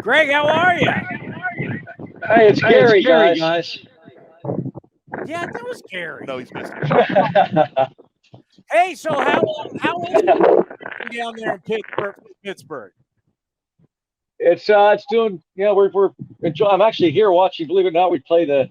Greg, how are you? Hey, it's Gary, guys. Yeah, that was Gary. No, he's missing. Hey, so how is it down there in Pittsburgh? It's doing. Yeah, we're enjoying. I'm actually here watching. Believe it or not, we play the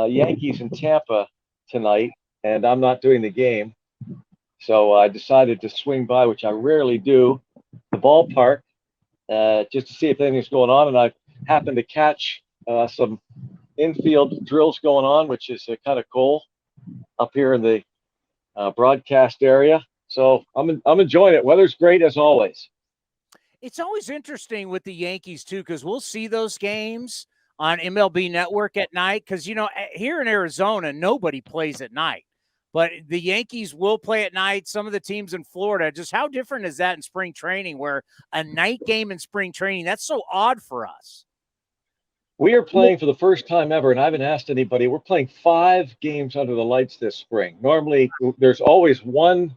Yankees in Tampa tonight, and I'm not doing the game, so I decided to swing by, which I rarely do, the ballpark, just to see if anything's going on. And I happened to catch some infield drills going on, which is kind of cool up here in the broadcast area. So I'm enjoying it. Weather's great as always. It's always interesting with the Yankees too, because we'll see those games on MLB Network at night. Because here in Arizona, nobody plays at night, but the Yankees will play at night. Some of the teams in Florida, just how different is that in spring training, where a night game in spring training? That's so odd for us. We are playing for the first time ever, and I haven't asked anybody. We're playing 5 games under the lights this spring. Normally, there's always one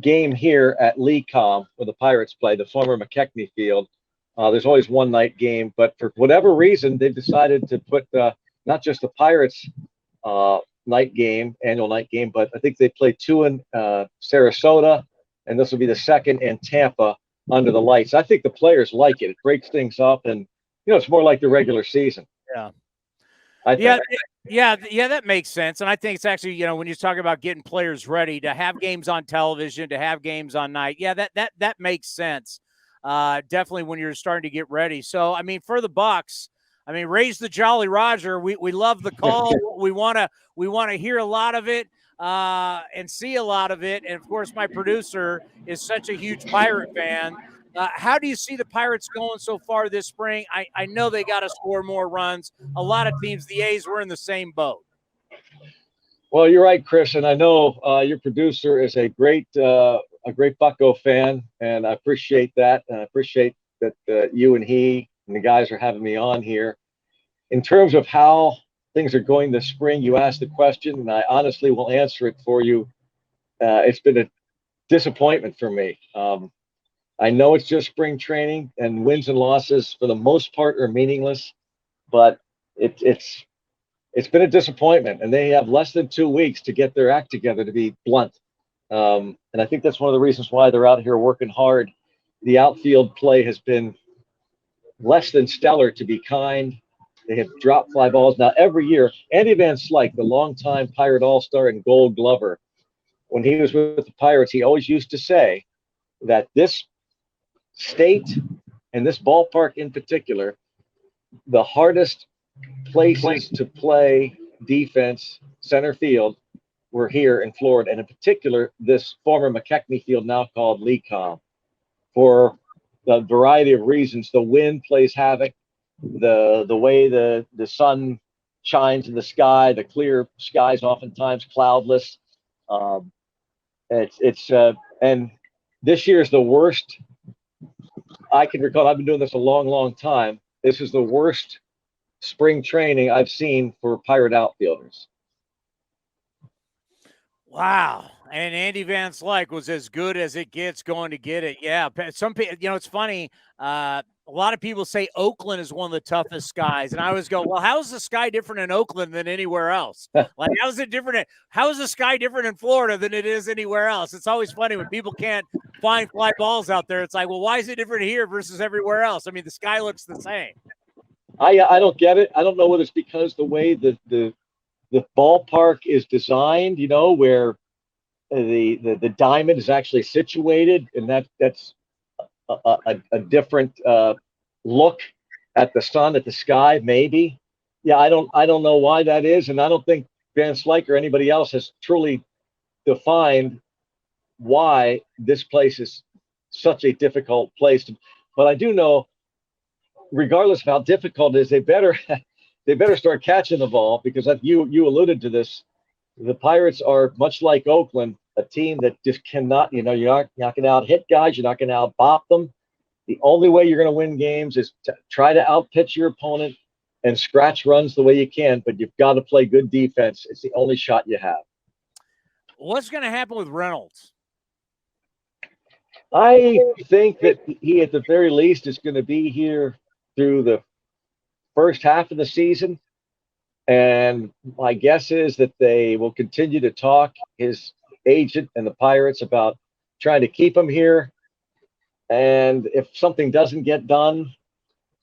game here at Lecom where the Pirates play, the former McKechnie Field. There's always one night game, but for whatever reason, they've decided to put not just the Pirates annual night game, but I think they play 2 in Sarasota, and this will be the second in Tampa under the lights. I think the players like it. It breaks things up, and it's more like the regular season. Yeah. Yeah, that makes sense. And I think it's actually, when you talk about getting players ready to have games on television, to have games on night, that makes sense. Definitely when you're starting to get ready. So, for the Bucks, raise the Jolly Roger. We love the call. we want to hear a lot of it and see a lot of it. And of course, my producer is such a huge Pirate fan. How do you see the Pirates going so far this spring? I know they got to score more runs. A lot of teams, the A's, were in the same boat. Well, you're right, Chris, and I know your producer is a great Bucko fan, and I appreciate that. And I appreciate that you and he and the guys are having me on here. In terms of how things are going this spring, you asked the question, and I honestly will answer it for you. It's been a disappointment for me. I know it's just spring training, and wins and losses for the most part are meaningless, but it's been a disappointment, and they have less than 2 weeks to get their act together, to be blunt. And I think that's one of the reasons why they're out here working hard. The outfield play has been less than stellar, to be kind. They have dropped fly balls. Now, every year, Andy Van Slyke, the longtime Pirate All-Star and Gold Glover, when he was with the Pirates, he always used to say that this state and this ballpark in particular, the hardest places to play defense, center field, were here in Florida, and in particular, this former McKechnie Field, now called Lecom, for a variety of reasons. The wind plays havoc, the way the sun shines in the sky, the clear skies oftentimes cloudless. And this year is the worst I can recall. I've been doing this a long, long time. This is the worst spring training I've seen for Pirate outfielders. Wow. And Andy Van Slyke was as good as it gets going to get it. Yeah. Some people, it's funny. A lot of people say Oakland is one of the toughest skies. And I always go, well, how's the sky different in Oakland than anywhere else? Like, how's it different? How is the sky different in Florida than it is anywhere else? It's always funny when people can't find fly balls out there. It's like, well, why is it different here versus everywhere else? The sky looks the same. I don't get it. I don't know whether it's because the way the ballpark is designed, where the diamond is actually situated, and that's a different look at the sun, at the sky, maybe. Yeah, I don't know why that is, and I don't think Van Slyke or anybody else has truly defined why this place is such a difficult place. But I do know, regardless of how difficult it is, they better start catching the ball, because you alluded to this. The Pirates are much like Oakland, a team that just cannot, you're not going to out hit guys, you're not going to out bop them. The only way you're going to win games is to try to outpitch your opponent and scratch runs the way you can, but you've got to play good defense. It's the only shot you have. What's going to happen with Reynolds? I think that he, at the very least, is going to be here through the first half of the season. And my guess is that they will continue to talk, his agent and the Pirates, about trying to keep him here. And if something doesn't get done,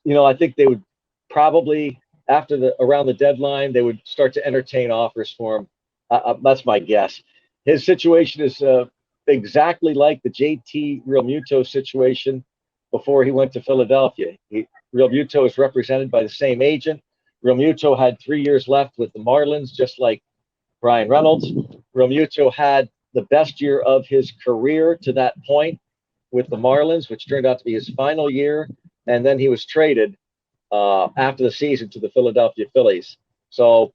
I think they would probably, after around the deadline, they would start to entertain offers for him. That's my guess. His situation is exactly like the JT Realmuto situation before he went to Philadelphia. Realmuto is represented by the same agent. Realmuto had 3 years left with the Marlins, just like Brian Reynolds. Realmuto had the best year of his career to that point with the Marlins, which turned out to be his final year. And then he was traded after the season to the Philadelphia Phillies. So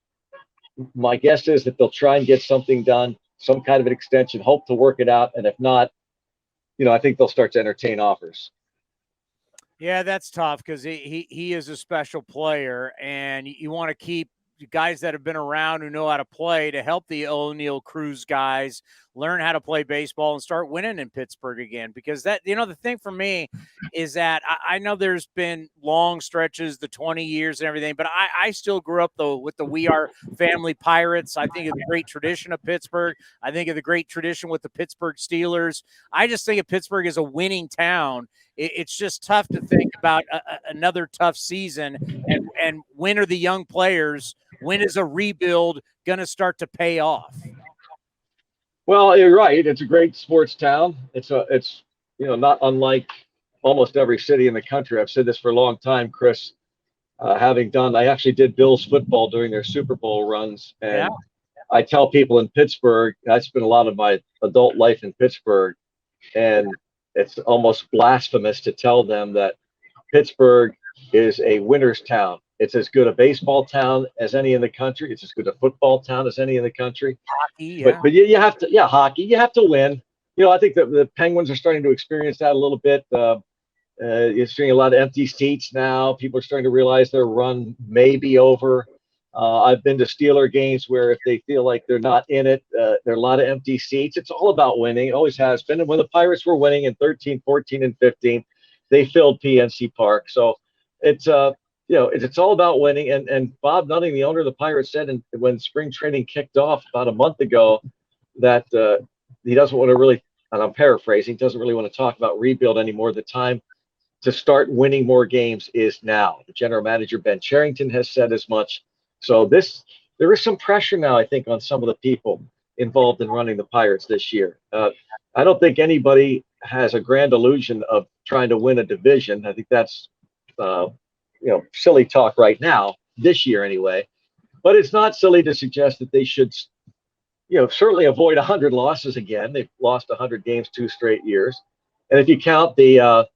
my guess is that they'll try and get something done, some kind of an extension, hope to work it out. And if not, I think they'll start to entertain offers. Yeah, that's tough because he is a special player, and you want to keep guys that have been around who know how to play to help the O'Neill Cruz guys learn how to play baseball and start winning in Pittsburgh again. Because that, the thing for me is that I know there's been long stretches, the 20 years and everything, but I still grew up though with the We Are Family Pirates. I think of the great tradition of Pittsburgh. I think of the great tradition with the Pittsburgh Steelers. I just think of Pittsburgh as a winning town. It's just tough to think about another tough season and when are the young players, when is a rebuild going to start to pay off? Well, you're right. It's a great sports town. It's not unlike almost every city in the country. I've said this for a long time, Chris. I actually did Bills football during their Super Bowl runs, and I tell people in Pittsburgh, I spent a lot of my adult life in Pittsburgh, and it's almost blasphemous to tell them that Pittsburgh is a winner's town. It's as good a baseball town as any in the country. It's as good a football town as any in the country. Hockey, yeah. But you have to, hockey. You have to win. I think that the Penguins are starting to experience that a little bit. You're seeing a lot of empty seats now. People are starting to realize their run may be over. I've been to Steeler games where if they feel like they're not in it, there are a lot of empty seats. It's all about winning. It always has been. And when the Pirates were winning in 13, 14, and 15, they filled PNC Park. So it's it's all about winning. And Bob Nutting, the owner of the Pirates, said when spring training kicked off about a month ago that he doesn't want to really, and I'm paraphrasing, doesn't really want to talk about rebuild anymore. The time to start winning more games is now. The general manager, Ben Cherington, has said as much. So there is some pressure now, I think, on some of the people involved in running the Pirates this year. I don't think anybody has a grand illusion of trying to win a division. I think that's silly talk right now, this year anyway. But it's not silly to suggest that they should, certainly avoid 100 losses again. They've lost 100 games 2 straight years. And if you count the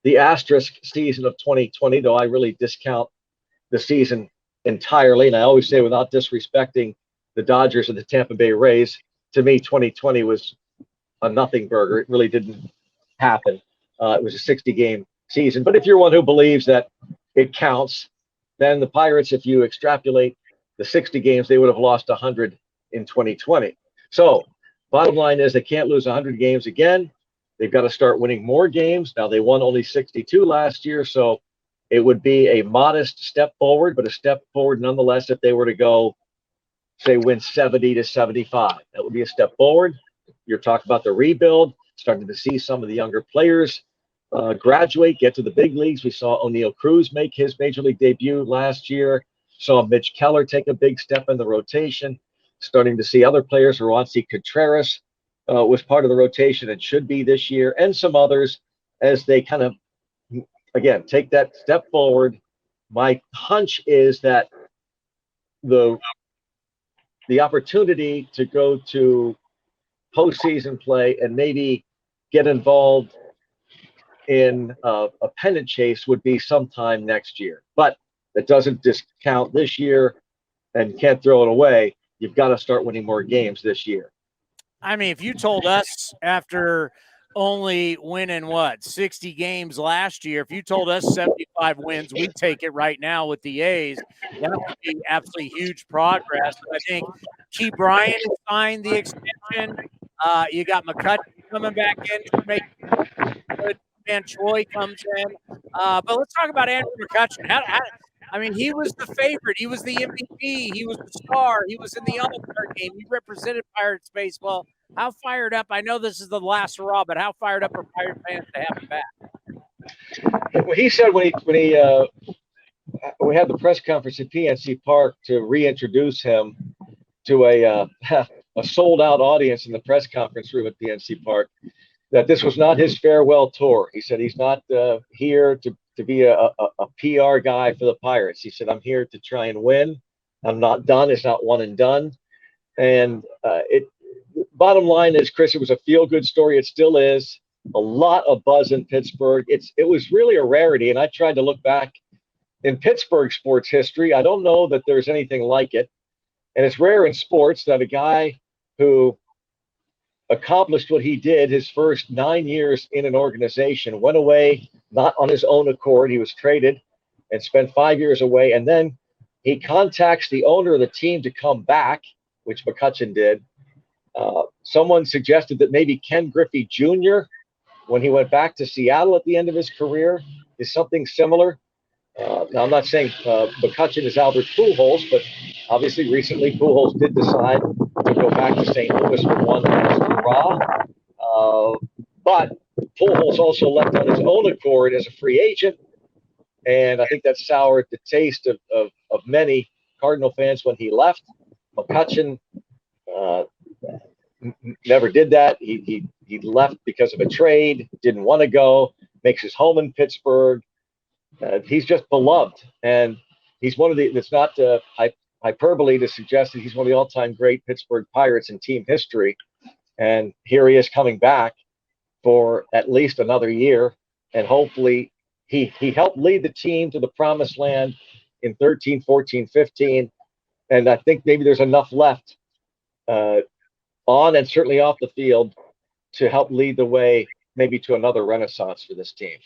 asterisk season of 2020, though I really discount the season entirely, and I always say without disrespecting the Dodgers and the Tampa Bay Rays, to me 2020 was a nothing burger. It really didn't happen. It was a 60-game season. But if you're one who believes that it counts, then the Pirates, if you extrapolate the 60 games, they would have lost 100 in 2020. So bottom line is they can't lose 100 games again. They've got to start winning more games. Now, they won only 62 last year, so it would be a modest step forward, but a step forward nonetheless if they were to go, say, win 70 to 75. That would be a step forward. You're talking about the rebuild, starting to see some of the younger players graduate, get to the big leagues. We saw O'Neill Cruz make his major league debut last year. Saw Mitch Keller take a big step in the rotation. Starting to see other players. Roansy Contreras was part of the rotation and should be this year, and some others as they kind of, again, take that step forward. My hunch is that the opportunity to go to postseason play and maybe get involved in a pennant chase would be sometime next year. But that doesn't discount this year, and can't throw it away. You've got to start winning more games this year. I mean, if you told us after only winning 60 games last year, if you told us 75 wins, we'd take it right now with the A's. That would be absolutely huge progress. I think Key Bryant signed the extension. You got McCutcheon coming back in to make Van Troy comes in. But let's talk about Andrew McCutchen. I mean, he was the favorite. He was the MVP. He was the star. He was in the All-Star game. He represented Pirates baseball. How fired up? I know this is the last hurrah, but how fired up are Pirate fans to have him back? Well, he said when we had the press conference at PNC Park to reintroduce him to a sold-out audience in the press conference room at PNC Park, that this was not his farewell tour. He said he's not here to be a PR guy for the Pirates. He said, I'm here to try and win. I'm not done. It's not one and done. And bottom line is, Chris, it was a feel-good story. It still is. A lot of buzz in Pittsburgh. It was really a rarity. And I tried to look back in Pittsburgh sports history. I don't know that there's anything like it. And it's rare in sports that a guy who accomplished what he did his first 9 years in an organization, went away, not on his own accord. He was traded and spent 5 years away. And then he contacts the owner of the team to come back, which McCutchen did. Someone suggested that maybe Ken Griffey Jr., when he went back to Seattle at the end of his career, is something similar. Now, I'm not saying McCutchen is Albert Pujols, but obviously recently Pujols did decide to go back to St. Louis for one last hurrah. But Pujols also left on his own accord as a free agent, and I think that soured the taste of many Cardinal fans when he left. McCutchen never did that. He left because of a trade, didn't want to go, makes his home in Pittsburgh. He's just beloved, and he's one of the. It's not hyperbole to suggest that he's one of the all-time great Pittsburgh Pirates in team history. And here he is coming back for at least another year, and hopefully he helped lead the team to the promised land in 13, 14, 15. And I think maybe there's enough left on and certainly off the field to help lead the way maybe to another renaissance for this team.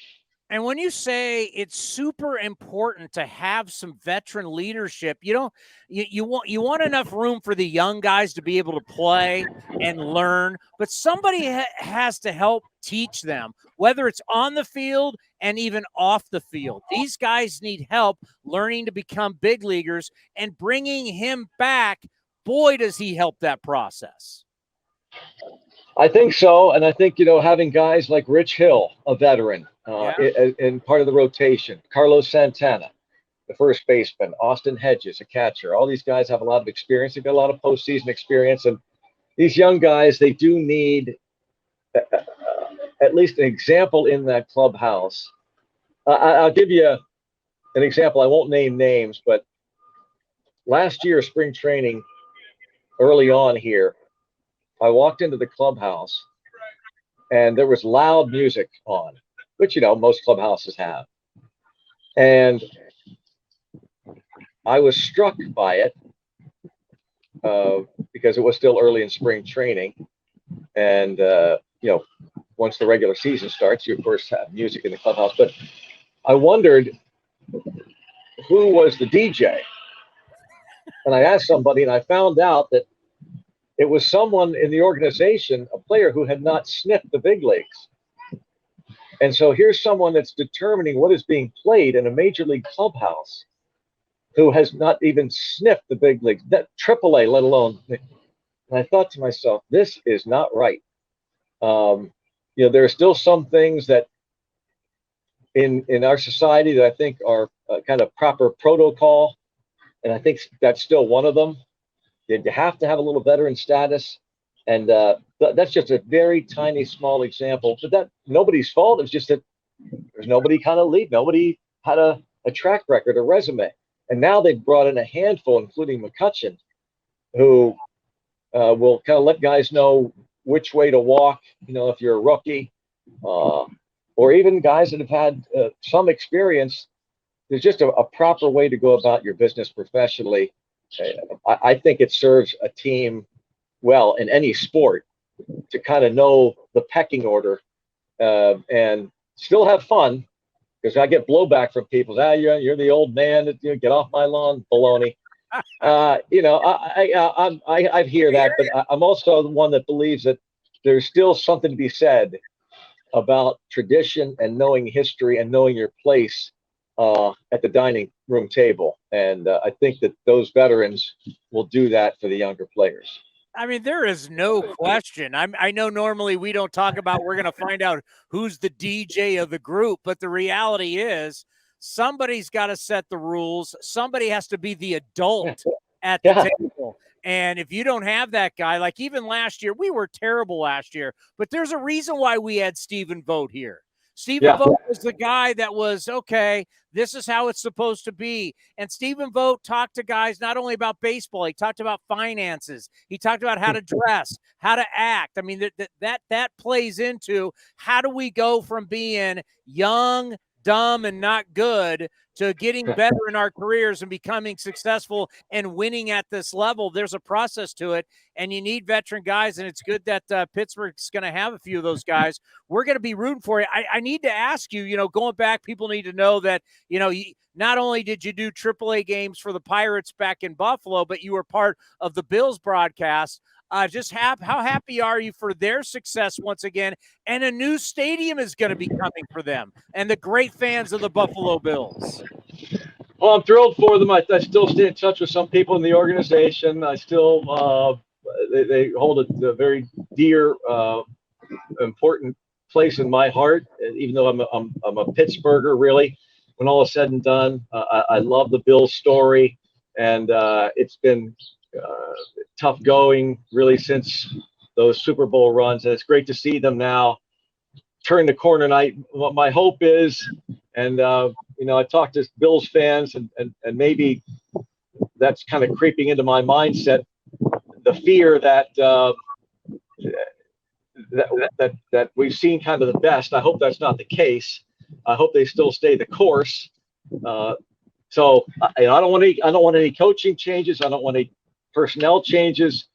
And when you say it's super important to have some veteran leadership, you want enough room for the young guys to be able to play and learn, but somebody has to help teach them, whether it's on the field and even off the field. These guys need help learning to become big leaguers, and bringing him back, boy, does he help that process. I think so. And I think, having guys like Rich Hill, a veteran, in part of the rotation, Carlos Santana, the first baseman, Austin Hedges, a catcher. All these guys have a lot of experience. They've got a lot of postseason experience. And these young guys, they do need at least an example in that clubhouse. I'll give you an example. I won't name names, but last year, spring training, early on here, I walked into the clubhouse and there was loud music on, which, most clubhouses have. And I was struck by it because it was still early in spring training. And, once the regular season starts, you, of course, have music in the clubhouse. But I wondered who was the DJ. And I asked somebody, and I found out that it was someone in the organization, a player who had not sniffed the big leagues. And so here's someone that's determining what is being played in a major league clubhouse who has not even sniffed the big leagues, that AAA, let alone. And I thought to myself, this is not right. There are still some things that in our society that I think are kind of proper protocol. And I think that's still one of them. You have to have a little veteran status. And that's just a very tiny, small example. But that nobody's fault. It's just that there's nobody kind of lead. Nobody had a track record, a resume. And now they've brought in a handful, including McCutchen, who will kind of let guys know which way to walk, if you're a rookie, or even guys that have had some experience. There's just a proper way to go about your business professionally. I think it serves a team well in any sport to kind of know the pecking order and still have fun, because I get blowback from people. You're the old man. Get off my lawn, baloney. I hear that, but I'm also the one that believes that there's still something to be said about tradition and knowing history and knowing your place at the dining room table. And I think that those veterans will do that for the younger players. I mean, there is no question. I know normally we don't talk about, we're going to find out who's the DJ of the group, but the reality is somebody's got to set the rules. Somebody has to be the adult at the table. And if you don't have that guy, like even last year, we were terrible last year, but there's a reason why we had Stephen Vogt here. Stephen Vogt was the guy that was, okay, this is how it's supposed to be. And Stephen Vogt talked to guys not only about baseball, he talked about finances. He talked about how to dress, how to act. I mean, that plays into how do we go from being young, dumb, and not good to getting better in our careers and becoming successful and winning at this level. There's a process to it, and you need veteran guys, and it's good that Pittsburgh's going to have a few of those guys. We're going to be rooting for you. I need to ask you, going back, people need to know that, not only did you do AAA games for the Pirates back in Buffalo, but you were part of the Bills broadcast. How happy are you for their success once again? And a new stadium is going to be coming for them and the great fans of the Buffalo Bills. Well, I'm thrilled for them. I still stay in touch with some people in the organization. I still they hold a very dear, important place in my heart. Even though I'm a Pittsburgher, really. When all is said and done, I love the Bills story, and it's been tough going really since those Super Bowl runs, and it's great to see them now turn the corner. And what my hope is, and I talk to Bills fans, and maybe that's kind of creeping into my mindset, the fear that that we've seen kind of the best. I hope that's not the case. I hope they still stay the course. So I don't want any coaching changes. I don't want any personnel changes,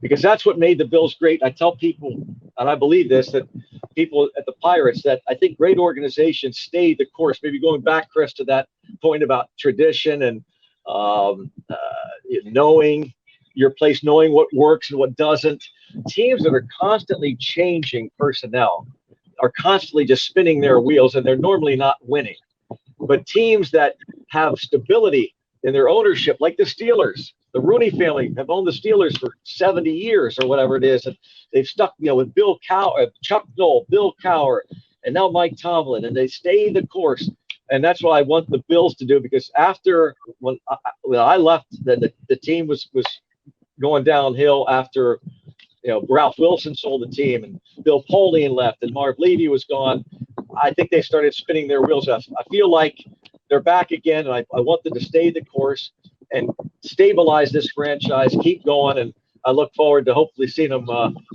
because that's what made the Bills great. I tell people, and I believe this, that people at the Pirates, that I think great organizations stay the course. Maybe going back, Chris, to that point about tradition and knowing your place, knowing what works and what doesn't. Teams that are constantly changing personnel are constantly just spinning their wheels, and they're normally not winning. But teams that have stability in their ownership, like the Steelers, the Rooney family have owned the Steelers for 70 years or whatever it is, and they've stuck, with Bill Cowher, Chuck Noll, Bill Cowher, and now Mike Tomlin, and they stay the course. And that's what I want the Bills to do, because after when I left, the team was going downhill after Ralph Wilson sold the team and Bill Polian left and Marv Levy was gone. I think they started spinning their wheels. I feel like they're back again, and I want them to stay the course and stabilize this franchise, keep going, and I look forward to hopefully seeing them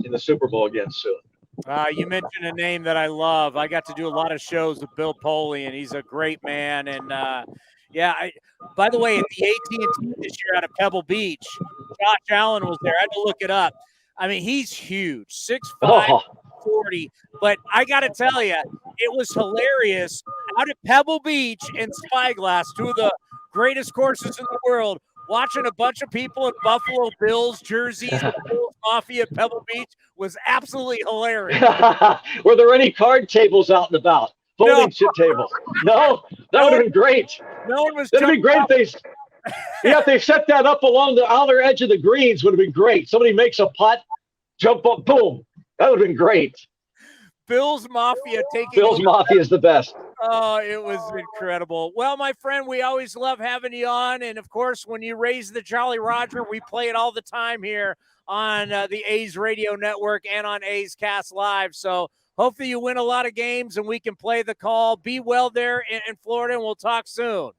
in the Super Bowl again soon. You mentioned a name that I love. I got to do a lot of shows with Bill Polian. He's a great man. And, by the way, at the AT&T this year out of Pebble Beach, Josh Allen was there. I had to look it up. I mean, he's huge, 6'5", 40. But I got to tell you, it was hilarious. Out at Pebble Beach and Spyglass, two of the greatest courses in the world, watching a bunch of people in Buffalo Bills jerseys, Bills Mafia at Pebble Beach was absolutely hilarious. Were there any card tables out and about? Folding tables? No? That would have been great. No one was. That would have been great if they set that up along the outer edge of the greens. Would have been great. Somebody makes a putt, jump up, boom. That would have been great. Bills Mafia taking. Bills Mafia is the best. Oh, it was incredible. Well, my friend, we always love having you on. And, of course, when you raise the Jolly Roger, we play it all the time here on the A's Radio Network and on A's Cast Live. So hopefully you win a lot of games and we can play the call. Be well there in Florida, and we'll talk soon.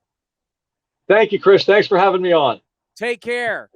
Thank you, Chris. Thanks for having me on. Take care.